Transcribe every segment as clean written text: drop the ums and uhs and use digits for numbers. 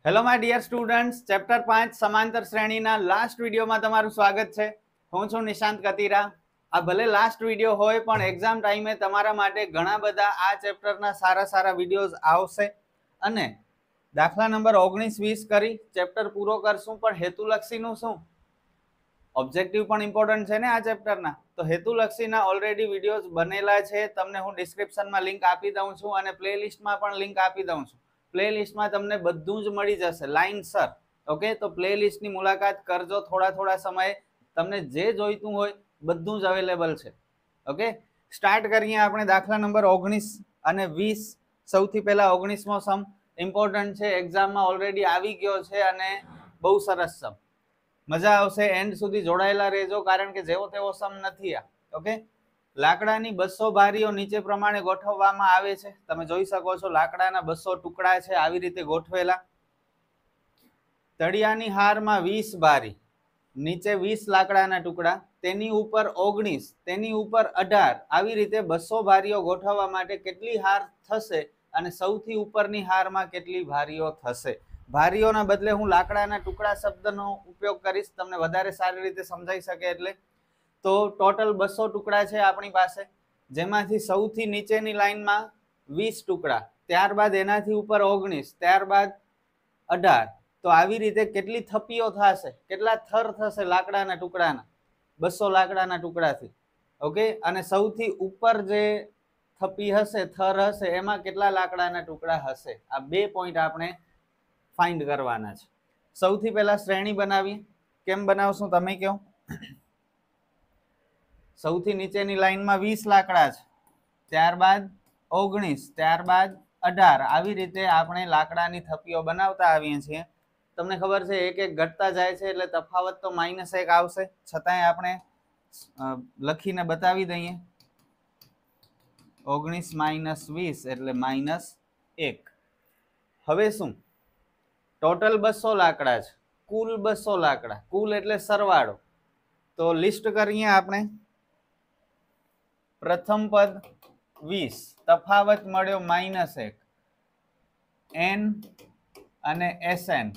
Hello my dear students, chapter 5 સમાંતર શ્રેણીના last વિડીયોમાં તમારું સ્વાગત છે. હું છું નિશાંત કતીરા. આ ભલે લાસ્ટ વિડીયો હોય પણ એક્ઝામ ટાઈમે તમારા માટે ઘણા બધા આ ચેપ્ટરના સારા વિડીયોઝ આવશે અને દાખલા નંબર 19-20 કરી ચેપ્ટર પૂરો કરશું. પણ હેતુલક્ષીનું શું? ઓબ્જેક્ટિવ પણ ઇમ્પોર્ટન્ટ છે ને આ ચેપ્ટરના. તો હેતુલક્ષીના ઓલરેડી વિડીયોઝ બનેલા છે. તમને હું ડિસ્ક્રિપ્શનમાં લિંક આપી દઉં છું અને પ્લેલિસ્ટમાં પણ લિંક આપી દઉં છું. પ્લેલિસ્ટમાં તમને બધું જ મળી જશે લાઇનસર. ઓકે, તો પ્લેલિસ્ટની મુલાકાત કરજો. થોડા સમયે તમને જે જોઈતું હોય બધું જ અવેલેબલ છે. ઓકે, સ્ટાર્ટ કરીએ આપણે દાખલા નંબર 19 અને 20. સૌથી પહેલા 19મો સમ ઇમ્પોર્ટન્ટ છે, એક્ઝામમાં ઓલરેડી આવી ગયો છે અને બહુ સરસ સમ. મજા આવશે, એન્ડ સુધી જોડાયેલા રહેજો કારણ કે જેવો તેવો સમ નથી આ. ઓકે, લાકડાની 200 બારીઓ નીચે પ્રમાણે ગોઠવવામાં આવે છે. તમે જોઈ શકો છો લાકડાના 200 ટુકડા છે આવી રીતે ગોઠવેલા. તળિયાની હારમાં 20 બારી, નીચે 20 લાકડાના ટુકડા, તેની ઉપર 19, તેની ઉપર 18, આવી રીતે 200 બારીઓ ગોઠવવા માટે કેટલી હાર થશે અને સૌથી ઉપરની હારમાં કેટલી બારીઓ થશે? બારીઓના બદલે હું લાકડાના ટુકડા શબ્દનો ઉપયોગ કરીશ, તમને વધારે સારી રીતે સમજાઈ શકે એટલે. તો ટોટલ 200 ટુકડા છે આપણી પાસે, જેમાંથી સૌથી નીચેની લાઈનમાં 20 ટુકડા, ત્યારબાદ એનાથી ઉપર 19, ત્યારબાદ 18. તો આવી રીતે કેટલી થપ્પીઓ થશે, કેટલા થર થશે લાકડાના ટુકડાના 200 લાકડાના ટુકડાથી? ઓકે, અને સૌથી ઉપર જે થપ્પી હશે, થર હશે, એમાં કેટલા લાકડાના ટુકડા હશે? આ 2 પોઈન્ટ આપણે ફાઇન્ડ કરવાના છે. સૌથી પહેલા શ્રેણી બનાવીએ. કેમ બનાવશું તમે કહો? સૌથી નીચેની લાઈનમાં 20 લાકડા છે, ત્યારબાદ 19, ત્યારબાદ 18. આવી રીતે આપણે લાકડાની થપ્પીઓ બનાવતા આવીએ છીએ. તમને ખબર છે એક એક ઘટતા જાય છે એટલે તફાવત તો -1 આવશે, છતાંય આપણે લખીને બતાવી દઈએ. 19 - 20 એટલે -1. હવે શું? ટોટલ 200 લાકડા છે, કુલ 200 લાકડા, કુલ એટલે સરવાળો. તો લિસ્ટ કરીએ આપણે. પ્રથમ પદ 20, તફાવત મળ્યો -1. n અને sn,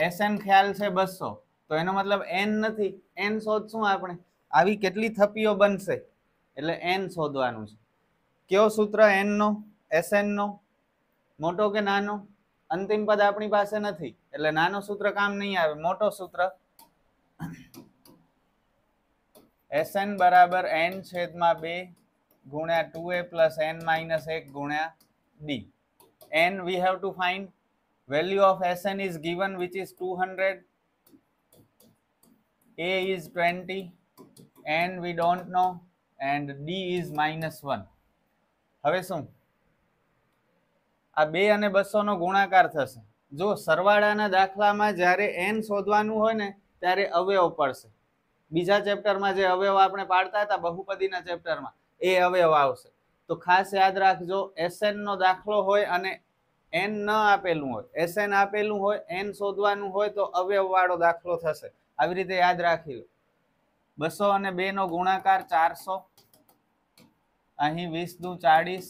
sn ખ્યાલ છે 200, તો એનો મતલબ n નથી, n શોધશું આપણે. આવી કેટલી થપ્પીઓ બનશે એટલે n શોધવાનું છે. કયો સૂત્ર n નો, sn નો? મોટો કે નાનો? અંતિમ પદ આપણી પાસે નથી એટલે નાનો સૂત્ર કામ નહીં આવે, મોટો સૂત્ર. sn બરાબર n/2 ગુણ્યા 2a plus n - 1 ગુણ્યા d. n we have to find. Value of sn is given, which is 200. a is 20, n we don't know, and d is -1. હવે શું? આ 2 અને 200 નો ગુણાકાર થશે. જો સરવાળાના દાખલામાં જ્યારે n શોધવાનું હોય ને ત્યારે અવયવ પડશે. બીજા ચેપ્ટરમાં જે અવયવ આપણે પાડતા હતા બહુપદીના ચેપ્ટરમાં, એ અવયવ આવશે. તો ખાસ યાદ રાખજો, sn નો દાખલો હોય અને n ન આપેલું હોય, sn આપેલું હોય, n શોધવાનું હોય તો અવયવ વાળો દાખલો થશે. આવી રીતે યાદ રાખી લો. 200 અને 2 નો ગુણાકાર 400, અહીં 20 દુ 40,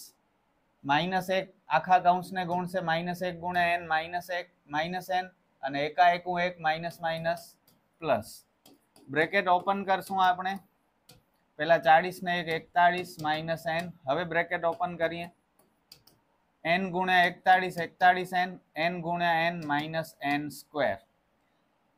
-1 આખા કૌંસને ગુણશે, -1 ગુણ્યા n, -1 n, અને એકા એકું 1, પ્લસ. બ્રેકેટ ઓપન કરશું આપણે. પેલા 40 ને 1, 41 n. હવે બ્રેકેટ ઓપન કરીએ. n ગુણ્યા 41 n, n ગુણ્યા n -n².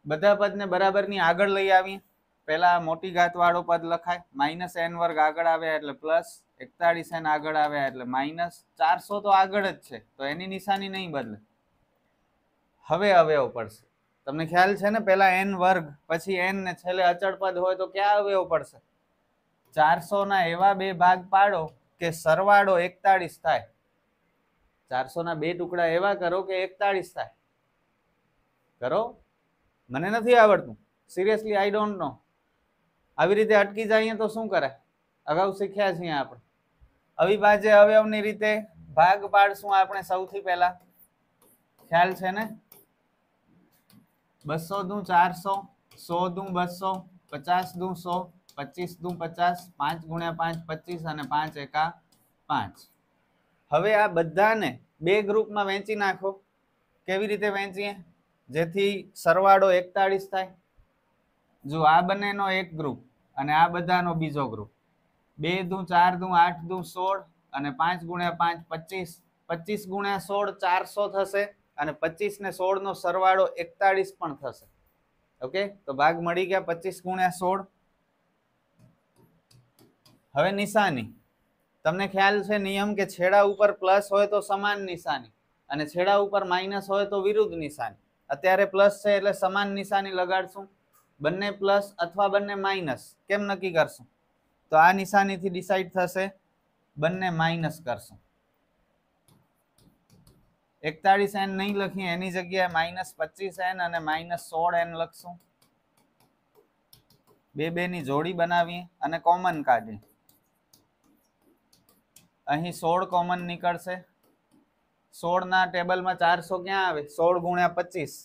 બધા પદને બરાબરની આગળ લઈ આવીએ. પેલા મોટી ઘાત વાળો પદ લખાય, -n² આગળ આવ્યા એટલે પ્લસ, 41n આગળ આવ્યા એટલે માઇનસ, 400 તો આગળ જ છે તો એની નિશાની નહીં બદલે. હવે અવયવ પડશે. તમને ખ્યાલ છે ને, પેલા n² પછી n ને છેલ્લે અચળ પદ હોય તો ક્યાં અવયવ પડશે? 400 ના એવા 2 ભાગ પાડો કે સરવાળો 41 થાય. 400 ના 2 ટુકડા એવા કરો કે 41 થાય. કરો, મને નથી આવડતું, સિરિયસલી આઈ ડોન્ટ નો. આવી રીતે અટકી જઈએ તો શું કરાય? અગાઉ શીખ્યા છીએ આપણે. અવિભાજ્ય અવયવની રીતે ભાગ પાડશું આપણે. સૌથી પહેલા ખ્યાલ છે ને, 200 દુ 400, 100 દુ 200, 50 દુ 100, 25 દુ 50, 5 ગુણ્યા 5 25 અને 5 એકા 5. હવે આ બધાને 2 ગ્રુપમાં વહેંચી નાખો. કેવી રીતે વહેંચીએ? જેથી સરવાળો 41 થાય. જો આ બંનેનો એક ગ્રુપ અને આ બધાનો બીજો ગ્રુપ. 2 દુ 4 દુ 8 દુ 16 અને 5 ગુણ્યા 5 25. 25 ગુણ્યા 16 400 થશે અને 25 ને 16 નો સરવાળો 41 પણ થશે. ઓકે, તો ભાગ મળી ગયા 25 ગુણ્યા 16. હવે નિશાની. તમને ખ્યાલ છે નિયમ કે છેડા ઉપર પ્લસ હોય તો સમાન નિશાની અને છેડા ઉપર માઇનસ હોય તો વિરુદ્ધ નિશાની. અત્યારે પ્લસ છે એટલે સમાન નિશાની લગાડશું. બંને પ્લસ અથવા બંને માઇનસ કેમ નક્કી કરશું? તો આ નિશાનીથી ડિસાઈડ થશે. બંને માઇનસ કરશું. 41n નહીં લખીએ, એની જગ્યાએ -25n અને -16n લખશું. બે ની જોડી બનાવીએ અને કોમન કાઢીએ. અહીં 16 કોમન નીકળશે. 16 ના ટેબલમાં 400 ક્યાં આવે? 16 ગુણ્યા 25.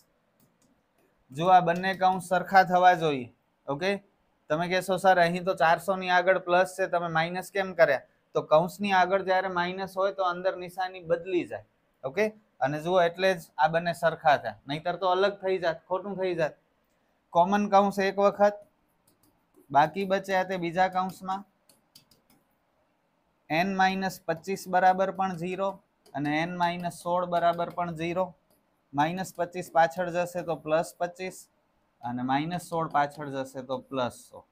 જો આ બંને કૌંસ સરખા થવા જોઈએ. ઓકે, તમે કહેશો સર અહીં તો 400 ની આગળ પ્લસ છે, તમે માઇનસ કેમ કર્યા? તો કૌંસની આગળ જ્યારે માઇનસ હોય તો અંદર નિશાની બદલી જાય. ઓકે, અને જુઓ એટલે જ આ બંને સરખા થયા, નહીતર તો અલગ થઈ જાત, ખોટું થઈ જાત. કોમન કૌંસ એક વખત, બાકી બચ્યા તે બીજા કૌંસમાં. n-25 બરાબર પણ 0 અને n-16 બરાબર પણ 0. -25 પાછળ જશે તો +25 અને -16 પાછળ જશે તો +100.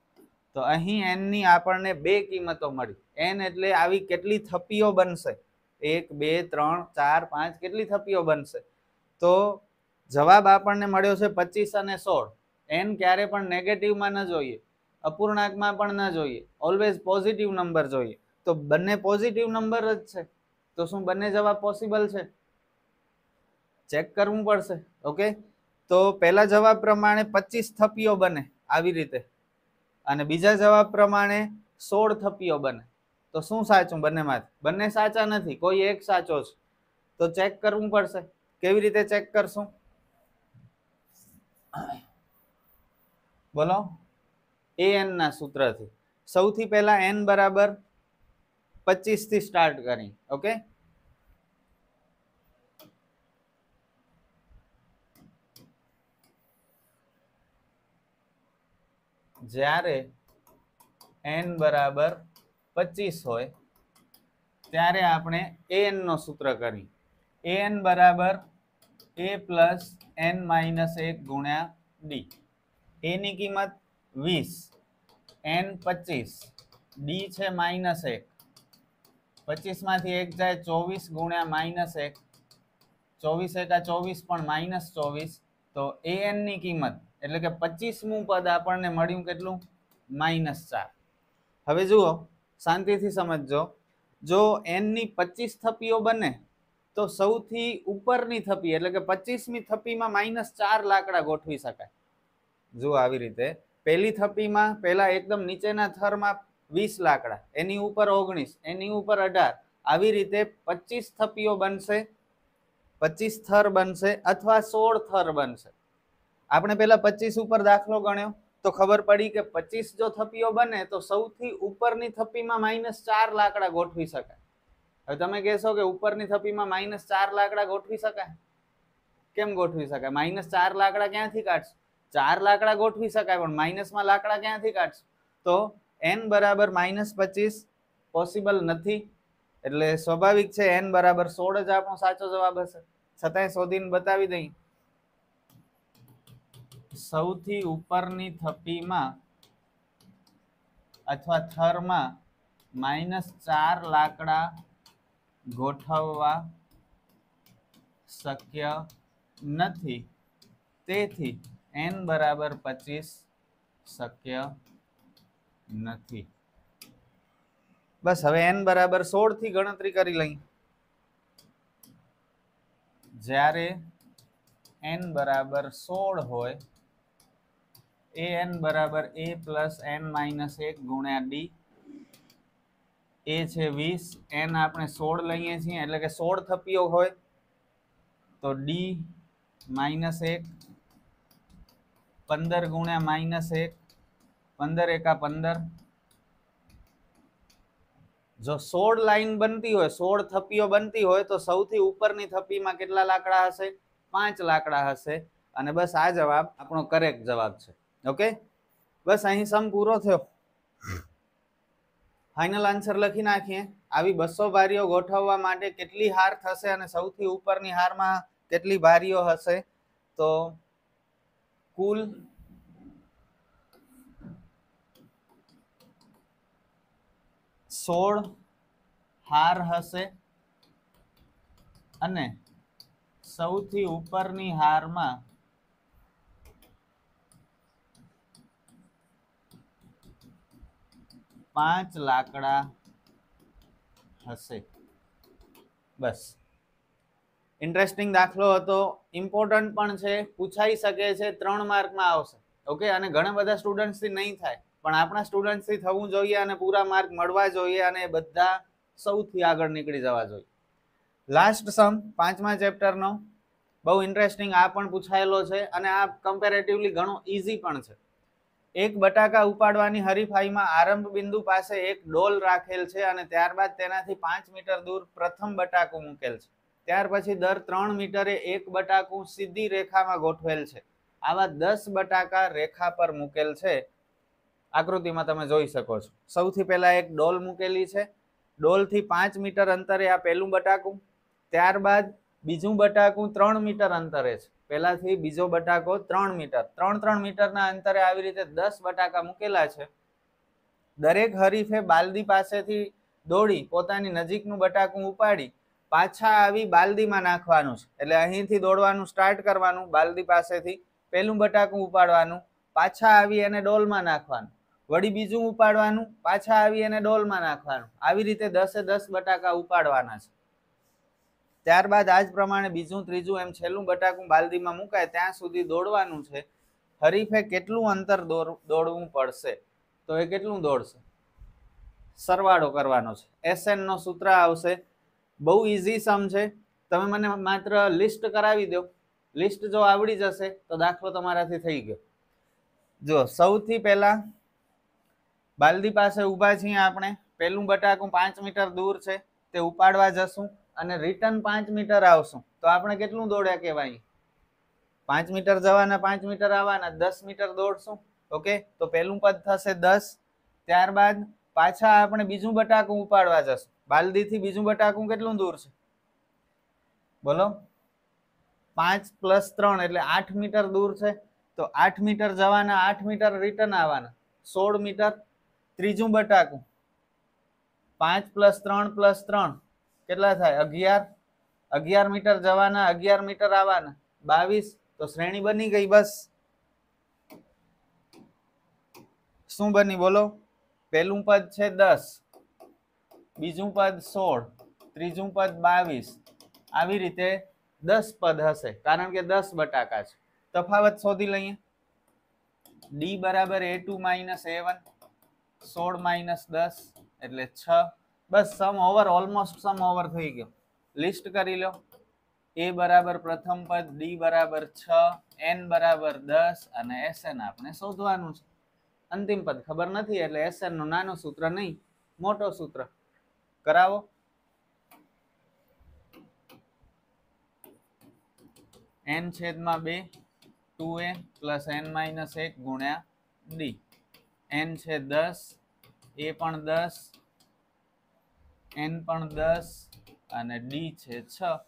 તો અહીં n ની આપણને બે કિંમતો મળી. n એટલે આવી કેટલી થપ્પીઓ બનશે? 1 2 3 4 5 કેટલી થપ્પીઓ બનશે? તો જવાબ આપણને મળ્યો છે 25 અને 16. n ક્યારે પણ નેગેટિવમાં ન જોઈએ, અપૂર્ણાંકમાં પણ ન જોઈએ, ઓલવેઝ પોઝિટિવ નંબર જોઈએ. તો બંને પોઝિટિવ નંબર જ છે, તો શું બંને જવાબ પોસિબલ છે? ચેક કરવું પડશે. ઓકે, તો પહેલા જવાબ પ્રમાણે 25 થપ્પીઓ બને આવી રીતે અને બીજા જવાબ પ્રમાણે 16 થપ્પીઓ બને. તો શું સાચું બંનેમાંથી? બંને સાચા નથી, કોઈ એક સાચો છે. તો ચેક કરવું પડશે. કેવી રીતે ચેક કરશું? બોલો. an ના સૂત્રથી. સૌથી પહેલા n બરાબર 25 થી સ્ટાર્ટ કરી. ઓકે, જ્યારે n બરાબર 25 હોય ત્યારે આપણે an નો સૂત્ર કરી. an બરાબર a પ્લસ n માઇનસ 1 ગુણ્યા d. a ની કિંમત 20, n 25, d છે -1. 25 માંથી 1 જાય 24 ગુણ્યા -1. 24 એકા 24 પણ -24. તો an ની કિંમત એટલે કે 25મું પદ આપણને મળ્યું કેટલું? -4. હવે જુઓ, શાંતિથી સમજજો. જો n ની 25 થપ્પીઓ બને તો સૌથી ઉપરની થપ્પી એટલે કે 25મી થપ્પીમાં -4 લાકડા ગોઠવી શકાય. જુઓ આવી રીતે પહેલી થપ્પીમાં પહેલા એકદમ નીચેના થરમાં 20 લાકડા, એની ઉપર 19, એની ઉપર 18. આવી રીતે 25 થપ્પીઓ બનશે, 25 થર બનશે અથવા 16 થર બનશે. આપણે પેલા 25 ઉપર દાખલો ગણ્યો તો ખબર પડી કે 25 જો થપ્પીઓ બને તો સૌથી ઉપરની થપ્પીમાં -4 લાકડા ગોઠવી શકાય. હવે તમે કહેશો કે ઉપરની થપ્પીમાં -4 લાકડા ગોઠવી શકાય? કેમ ગોઠવી શકાય? -4 લાકડા ક્યાંથી કાઢશું? 4 લાકડા ગોઠવી શકાય પણ માઇનસમાં લાકડા ક્યાંથી કાઢશું? તો n બરાબર -25 પોસિબલ નથી. એટલે સ્વાભાવિક છે n બરાબર 16 જ આપણો સાચો જવાબ હશે. છતાંય શોધીને બતાવી દઈ. સૌથી ઉપરની થપ્પીમાં અથવા થરમાં -4 લાકડા ગોઠવવા શક્ય નથી, તેથી n બરાબર 25 શક્ય નથી. બસ હવે n બરાબર 16 થી ગણતરી કરી લઈ. જ્યારે n બરાબર 16 હોય an બરાબર a પ્લસ n માઇનસ 1 ગુણ્યા d. a છે 20, n આપણે 16 લઈએ છીએ એટલે કે 16 થપ્પીઓ હોય તો d -1, 15 ગુણ્યા -1, 15 એકા 15. જો 16 લાઈન બનતી હોય, 16 થપ્પીઓ બનતી હોય તો સૌથી ઉપરની થપ્પીમાં કેટલા લાકડા હશે? 5 લાકડા હશે અને બસ આ જવાબ આપણો કરેક્ટ જવાબ છે. ઓકે, બસ અહીં સમ પૂરો થયો. ફાઇનલ આન્સર લખી નાખીએ. આવી 200 બારીઓ ગોઠવવા માટે કેટલી હાર થશે અને સૌથી ઉપરની હારમાં કેટલી બારીઓ હશે? તો કુલ 16 હાર હશે અને સૌથી ઉપરની હારમાં 5 લાકડા હશે. બસ, ઇન્ટરેસ્ટિંગ દાખલો હતો, ઇમ્પોર્ટન્ટ પણ છે, પૂછાઈ શકે છે, 3 માર્કમાં આવશે. ઓકે, અને ઘણા બધા સ્ટુડન્ટ્સથી નહીં થાય, પણ આપણા સ્ટુડન્ટ્સથી થવું જોઈએ અને પૂરા માર્ક મળવા જોઈએ અને બધા સૌથી આગળ નીકળી જવા જોઈએ. લાસ્ટ સમ 5મા ચેપ્ટરનો, બહુ ઇન્ટરેસ્ટિંગ, આ પણ પૂછાયેલો છે અને આ કમ્પેરેટિવલી ઘણો ઈઝી પણ છે. એક બટાકા ઉપાડવાની હરીફાઈમાં આરંભ બિંદુ પાસે એક ડોલ રાખેલ છે અને ત્યારબાદ તેનાથી 5 મીટર દૂર પ્રથમ બટાકું મૂકેલ છે. ત્યાર પછી દર 3 મીટરે એક બટાકું સીધી રેખામાં ગોઠવેલ છે. આવા 10 બટાકા રેખા પર મૂકેલ છે. આકૃતિમાં તમે જોઈ શકો છો. સૌથી પહેલા એક ડોલ મૂકેલી છે. ડોલથી 5 મીટર અંતરે આ પહેલું બટાકું, ત્યારબાદ બીજું બટાકું 3 મીટર અંતરે છે. પહેલાથી બીજો બટાકો 3 મીટર, 3 મીટરના અંતરે આવી રીતે 10 બટાકા મૂકેલા છે. દરેક હરીફે બાલદી પાસેથી દોડી પોતાની નજીકનું બટાકું ઉપાડી પાછા આવી બાલદીમાં નાખવાનું છે. એટલે અહીંથી દોડવાનું સ્ટાર્ટ કરવાનું, બાલદી પાસેથી પહેલું બટાકું ઉપાડવાનું, પાછા આવી એને ડોલમાં નાખવાનું, વળી બીજું ઉપાડવાનું, પાછા આવી એને ડોલમાં નાખવાનું. આવી રીતે 10 બટાકા ઉપાડવાના છે. ત્યારબાદ આ જ પ્રમાણે બીજું, ત્રીજું, એમ છેલ્લું બટાકું બાલદીમાં મુકાય ત્યાં સુધી દોડવાનું છે. હરીફે કેટલું અંતર દોડવું પડશે? તો એ કેટલું દોડશે? સરવાળો કરવાનો છે. SN નો સૂત્ર આવશે. બહુ ઈઝી સમ છે. તમે મને માત્ર લિસ્ટ કરાવી દો. લિસ્ટ જો આવડી જશે તો દાખલો તમારાથી થઈ ગયો. જો સૌથી પહેલા બાલદી પાસે ઊભા છીએ આપણે, પહેલું બટાકું 5 મીટર દૂર છે, તે ઉપાડવા જશું અને રિટર્ન 5 મીટર આવશું તો આપણે કેટલું દોડ્યા કહેવાય? 5 મીટર જવાના, 5 મીટર આવવાના, 10 મીટર દોડશું. ઓકે, તો પહેલું પદ થશે 10. ત્યારબાદ પાછા આપણે બીજું બટાકું ઉપાડવા જશું. બાલદીથી બીજું બટાકું કેટલું દૂર છે? બોલો. 5 + 3 એટલે 8 મીટર દૂર છે. તો 8 મીટર જવાના, 8 મીટર રિટર્ન આવવાના, 16 મીટર. ત્રીજું બટાકું 5 + 3 + 3 કેટલા થાય? 11. 11 મીટર જવાના, 11 મીટર આવવાના, 22. તો શ્રેણી બની ગઈ. બસ, શું બની બોલો? પહેલું પદ છે 10, બીજું પદ 16, ત્રીજું પદ 22. આવી રીતે 10 પદ હશે કારણ કે 10 બટાકા છે. તફાવત શોધી લઈએ. D બરાબર A2 - A1, 16 - 10 એટલે 6. બસ, સમ ઓવર, ઓલમોસ્ટ સમ ઓવર થઈ ગયો. લિસ્ટ કરી લો. A બરાબર પ્રથમ પદ, D બરાબર 6, N બરાબર 10 અને SN આપણે શોધવાનું છે. અંતિમ પદ ખબર નથી એટલે SN નું નાનું સૂત્ર નહીં, મોટો સૂત્ર કરાવો. N/2 2A + N - 1 ગુણ્યા D. N છે 10, A પણ 10, N પણ 10 અને D છે 6.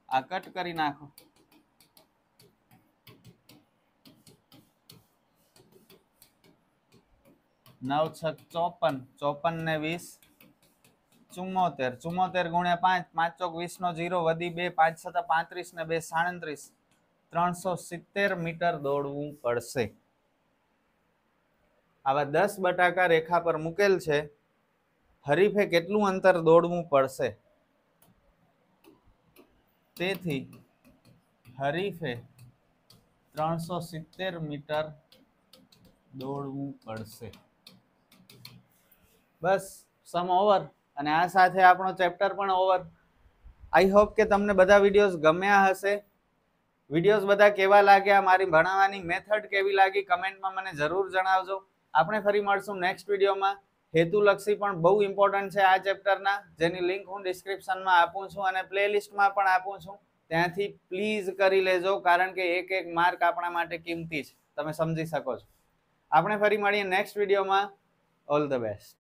આ કટ કરી નાખો. 9 × 6 = 54, 54 ને 20 74, 74 ગુણ્યા 5, 5 ચોક 20 નો 0 વધી 2, 5 × 7 = 35 ને 2 = 37. 370 મીટર દોડવું પડશે. આવા 10 બટાકા રેખા પર મૂકેલ છે. હરીફે કેટલું અંતર દોડવું પડશે? તેથી હરીફે 370 મીટર દોડવું પડશે. બસ, સમ ઓવર. અને આ સાથે આપણો ચેપ્ટર પણ ઓવર. આઈ હોપ કે તમને બધા વિડીયોઝ ગમ્યા હશે. વિડીયોઝ બધા કેવા લાગ્યા, મારી ભણાવવાની મેથડ કેવી લાગી, કમેન્ટમાં મને જરૂર જણાવજો. આપણે ફરી મળશું નેક્સ્ટ વિડીયોમાં. હેતુલક્ષી પણ બહુ ઇમ્પોર્ટન્ટ છે આ ચેપ્ટરના, જેની લિંક હું ડિસ્ક્રિપ્શનમાં આપું છું અને પ્લેલિસ્ટમાં પણ આપું છું. ત્યાંથી પ્લીઝ કરી લેજો, કારણ કે એક એક માર્ક આપણા માટે કિંમતી છે. તમે સમજી શકો છો. આપણે ફરી મળીએ નેક્સ્ટ વિડીયોમાં. All the best.